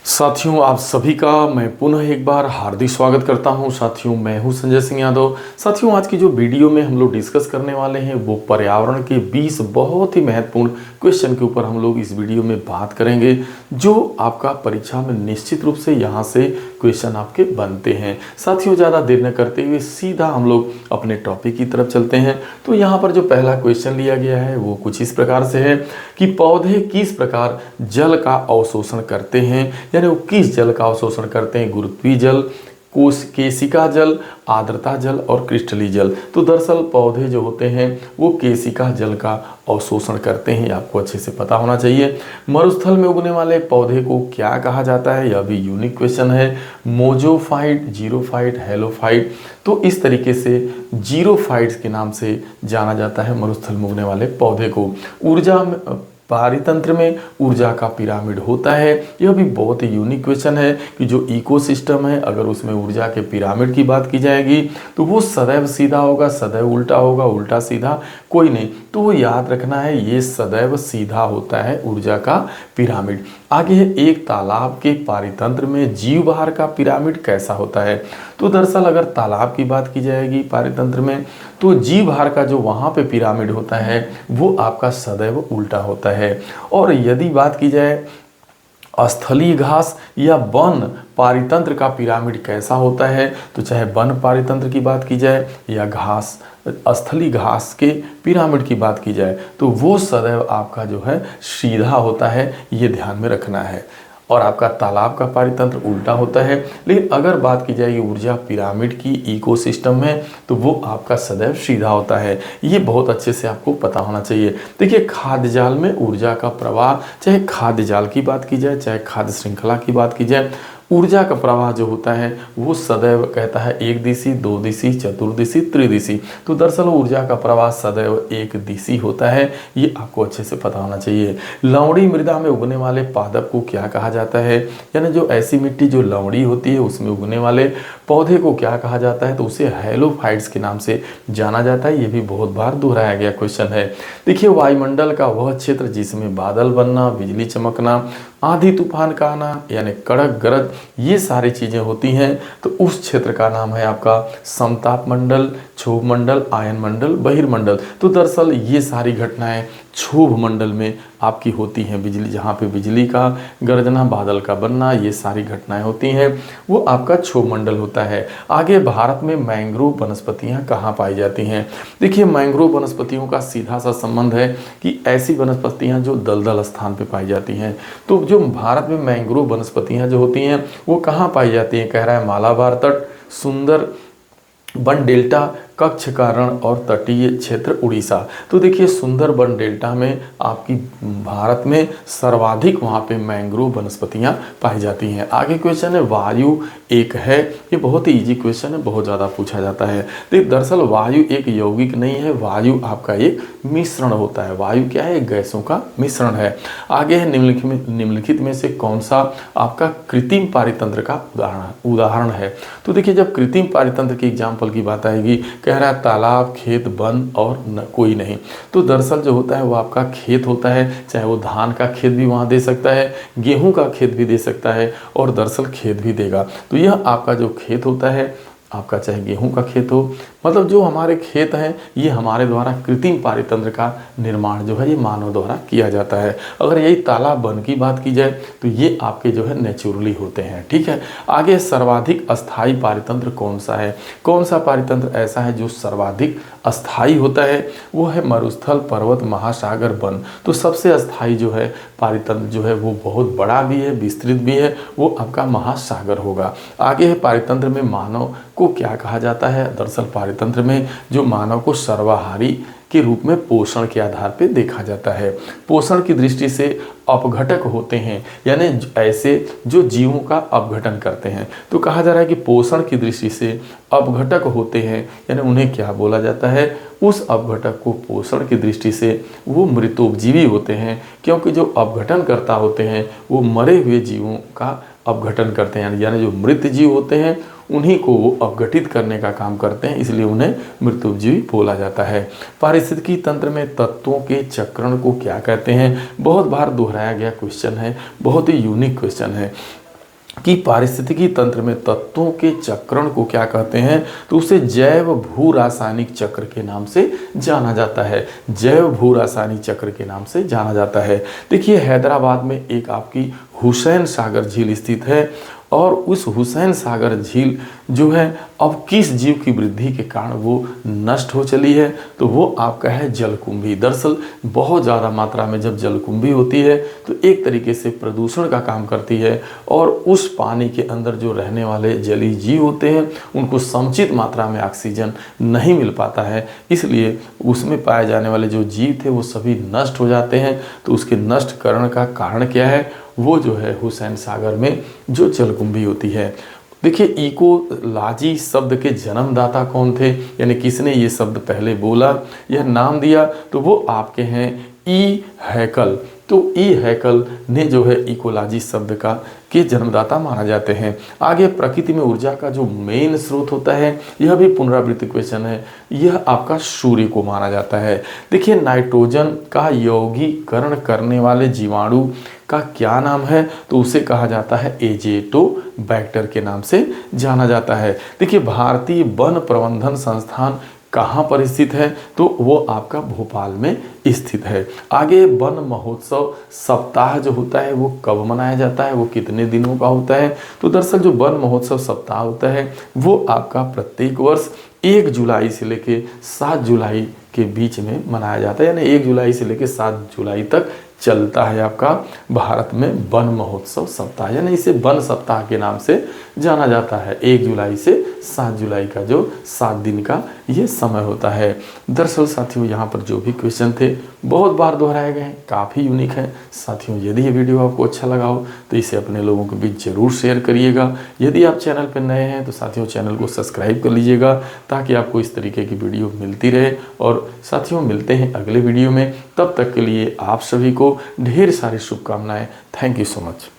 साथियों, आप सभी का मैं पुनः एक बार हार्दिक स्वागत करता हूं। साथियों, मैं हूं संजय सिंह यादव। साथियों, आज की जो वीडियो में हम लोग डिस्कस करने वाले हैं वो पर्यावरण के 20 बहुत ही महत्वपूर्ण क्वेश्चन के ऊपर हम लोग इस वीडियो में बात करेंगे, जो आपका परीक्षा में निश्चित रूप से यहाँ से क्वेश्चन आपके बनते हैं। साथियों, ज़्यादा देर न करते हुए सीधा हम लोग अपने टॉपिक की तरफ चलते हैं। तो यहाँ पर जो पहला क्वेश्चन लिया गया है वो कुछ इस प्रकार से है कि पौधे किस प्रकार जल का अवशोषण करते हैं, यानी वो किस जल का अवशोषण करते हैं। गुरुत्वीय जल, कोश केशिका जल, आर्द्रता जल और क्रिस्टलीय जल। तो दरअसल पौधे जो होते हैं वो केशिका जल का अवशोषण करते हैं, आपको अच्छे से पता होना चाहिए। मरुस्थल में उगने वाले पौधे को क्या कहा जाता है, यह भी यूनिक क्वेश्चन है। मोजोफाइट, जीरोफाइट, हेलोफाइट। तो इस तरीके से जीरोफाइट्स के नाम से जाना जाता है मरुस्थल में उगने वाले पौधे को। ऊर्जा पारितंत्र में ऊर्जा का पिरामिड होता है। यह भी बहुत ही यूनिक क्वेश्चन है कि जो इकोसिस्टम है, अगर उसमें ऊर्जा के पिरामिड की बात की जाएगी तो वो सदैव सीधा होगा, सदैव उल्टा होगा, उल्टा सीधा कोई नहीं। तो वो याद रखना है, ये सदैव सीधा होता है ऊर्जा का पिरामिड। आगे है, एक तालाब के पारितंत्र में जीवभार का पिरामिड कैसा होता है। तो दरअसल अगर तालाब की बात की जाएगी पारितंत्र में, तो जीवभार का जो वहाँ पे पिरामिड होता है वो आपका सदैव उल्टा होता है। और यदि बात की जाए स्थलीय घास या वन पारितंत्र का पिरामिड कैसा होता है, तो चाहे वन पारितंत्र की बात की जाए या घास स्थलीय घास के पिरामिड की बात की जाए, तो वो सदैव आपका जो है सीधा होता है, ये ध्यान में रखना है। और आपका तालाब का पारितंत्र उल्टा होता है। लेकिन अगर बात की जाएगी ऊर्जा पिरामिड की इकोसिस्टम में, तो वो आपका सदैव सीधा होता है। ये बहुत अच्छे से आपको पता होना चाहिए। देखिए, खाद्य जाल में ऊर्जा का प्रवाह, चाहे खाद्य जाल की बात की जाए चाहे खाद्य श्रृंखला की बात की जाए, ऊर्जा का प्रवाह जो होता है वो सदैव कहता है एक दिशी, दो दिशी, चतुर्दिशी, त्रिदिशी। तो दरअसल ऊर्जा का प्रवाह सदैव एक दिशी होता है, ये आपको अच्छे से पता होना चाहिए। लवणी मृदा में उगने वाले पादप को क्या कहा जाता है, यानी जो ऐसी मिट्टी जो लवणी होती है उसमें उगने वाले पौधे को क्या कहा जाता है, तो उसे हेलोफाइट्स के नाम से जाना जाता है। ये भी बहुत बार दोहराया गया क्वेश्चन है। देखिए, वायुमंडल का वह क्षेत्र जिसमें बादल बनना, बिजली चमकना, आंधी तूफान का आना, यानी कड़क गरज, ये सारी चीज़ें होती हैं, तो उस क्षेत्र का नाम है आपका समताप मंडल, क्षोभ मंडल, आयन मंडल, बहिर्मंडल। तो दरअसल ये सारी घटनाएं क्षोभ मंडल में आपकी होती हैं। बिजली, जहाँ पे बिजली का गर्जना, बादल का बनना, ये सारी घटनाएं होती हैं, वो आपका क्षोभ मंडल होता है। आगे, भारत में मैंग्रोव वनस्पतियाँ कहाँ पाई जाती हैं। देखिए, मैंग्रोव वनस्पतियों का सीधा सा संबंध है कि ऐसी वनस्पतियाँ जो दलदल स्थान पे पाई जाती हैं। तो जो भारत में मैंग्रोव वनस्पतियाँ जो होती हैं वो कहाँ पाई जाती हैं, कह रहा है मालाबार तट, सुंदर वन डेल्टा, कच्छ का रण और तटीय क्षेत्र उड़ीसा। तो देखिए, सुंदरबन डेल्टा में आपकी भारत में सर्वाधिक वहाँ पे मैंग्रोव वनस्पतियाँ पाई जाती हैं। आगे क्वेश्चन है, वायु एक है। ये बहुत ही इजी क्वेश्चन है, बहुत ज़्यादा पूछा जाता है। तो दरअसल वायु एक यौगिक नहीं है, वायु आपका एक मिश्रण होता है। वायु क्या है, गैसों का मिश्रण है। आगे है, निम्नलिखित में से कौन सा आपका कृत्रिम पारितंत्र का उदाहरण है। तो देखिए, जब कृत्रिम पारितंत्र की एग्जाम्पल की बात आएगी, कह रहा है तालाब, खेत, वन और कोई नहीं। तो दरअसल जो होता है वो आपका खेत होता है, चाहे वो धान का खेत भी वहाँ दे सकता है, गेहूं का खेत भी दे सकता है, और दरअसल खेत भी देगा। तो यह आपका जो खेत होता है, आपका चाहे गेहूं का खेत हो, मतलब जो हमारे खेत हैं, ये हमारे द्वारा कृत्रिम पारितंत्र का निर्माण जो है ये मानव द्वारा किया जाता है। अगर यही तालाब, वन की बात की जाए तो ये आपके जो है नेचुरली होते हैं। ठीक है। आगे, सर्वाधिक अस्थायी पारितंत्र कौन सा है। कौन सा पारितंत्र ऐसा है जो सर्वाधिक अस्थायी होता है, वो है मरुस्थल, पर्वत, महासागर, वन। तो सबसे अस्थायी जो है पारितंत्र जो है वो बहुत बड़ा भी है, विस्तृत भी है, वो आपका महासागर होगा। आगे है, पारितंत्र में मानव को क्या कहा जाता है। दरअसल पारितंत्र में जो मानव को सर्वाहारी के रूप में पोषण के आधार पर देखा जाता है। पोषण की दृष्टि से अपघटक होते हैं, यानी ऐसे जो जीवों का अपघटन करते हैं। तो कहा जा रहा है कि पोषण की दृष्टि से अपघटक होते हैं, यानी उन्हें क्या बोला जाता है, उस अपघटक को पोषण की दृष्टि से वो मृतोपजीवी होते हैं, क्योंकि जो अपघटन करता होते हैं वो मरे हुए जीवों का अपघटन करते हैं, यानी जो मृत जीव होते हैं उन्हीं को वो अपघटित करने का काम करते हैं, इसलिए उन्हें मृत्युजीवी बोला जाता है। पारिस्थितिकी तंत्र में तत्वों के चक्रण को क्या कहते हैं, बहुत बार दोहराया गया क्वेश्चन है, बहुत ही यूनिक क्वेश्चन है। कि पारिस्थितिकी तंत्र में तत्वों के चक्रण को क्या कहते हैं, तो उसे जैव भू रासायनिक चक्र के नाम से जाना जाता है। जैव भू रासायनिक चक्र के नाम से जाना जाता है। देखिए हैदराबाद में एक आपकी हुसैन सागर झील स्थित है और उस हुसैन सागर झील जो है अब किस जीव की वृद्धि के कारण वो नष्ट हो चली है, तो वो आपका है जलकुंभी। दरअसल बहुत ज़्यादा मात्रा में जब जलकुंभी होती है तो एक तरीके से प्रदूषण का काम करती है और उस पानी के अंदर जो रहने वाले जलीय जीव होते हैं उनको समुचित मात्रा में ऑक्सीजन नहीं मिल पाता है, इसलिए उसमें पाए जाने वाले जो जीव थे वो सभी नष्ट हो जाते हैं। तो उसके नष्टकरण का कारण क्या है, वो जो है हुसैन सागर में जो जलकुंभी होती है। देखिए इकोलॉजी शब्द के जन्मदाता कौन थे, यानी किसने ये शब्द पहले बोला, यह नाम दिया, तो वो आपके हैं ई हैकल। तो ई हैकल ने जो है इकोलॉजी शब्द का के जन्मदाता माना जाते हैं। आगे प्रकृति में ऊर्जा का जो मेन स्रोत होता है, यह भी पुनरावृत्ति क्वेश्चन है, यह आपका सूर्य को माना जाता है। देखिए नाइट्रोजन का यौगीकरण करने वाले जीवाणु का क्या नाम है, तो उसे कहा जाता है एजेटोबैक्टर के नाम से जाना जाता है। देखिए भारतीय वन प्रबंधन संस्थान कहाँ पर स्थित है, तो वो आपका भोपाल में स्थित है। आगे वन महोत्सव सप्ताह जो होता है वो कब मनाया जाता है, वो कितने दिनों का होता है, तो दरअसल जो वन महोत्सव सप्ताह होता है वो आपका प्रत्येक वर्ष 1 जुलाई से लेके 7 जुलाई के बीच में मनाया जाता है, यानी 1 जुलाई से लेके 7 जुलाई तक चलता है आपका भारत में वन महोत्सव सप्ताह, यानी इसे वन सप्ताह के नाम से जाना जाता है। 1 जुलाई से 7 जुलाई का जो 7 दिन का ये समय होता है। दरअसल साथियों यहाँ पर जो भी क्वेश्चन थे बहुत बार दोहराए गए हैं, काफ़ी यूनिक है। साथियों यदि ये वीडियो आपको अच्छा लगा हो तो इसे अपने लोगों के बीच जरूर शेयर करिएगा। यदि आप चैनल पर नए हैं तो साथियों चैनल को सब्सक्राइब कर लीजिएगा ताकि आपको इस तरीके की वीडियो मिलती रहे। और साथियों मिलते हैं अगले वीडियो में, तब तक के लिए आप सभी को ढेर सारी शुभकामनाएं। Thank you so much.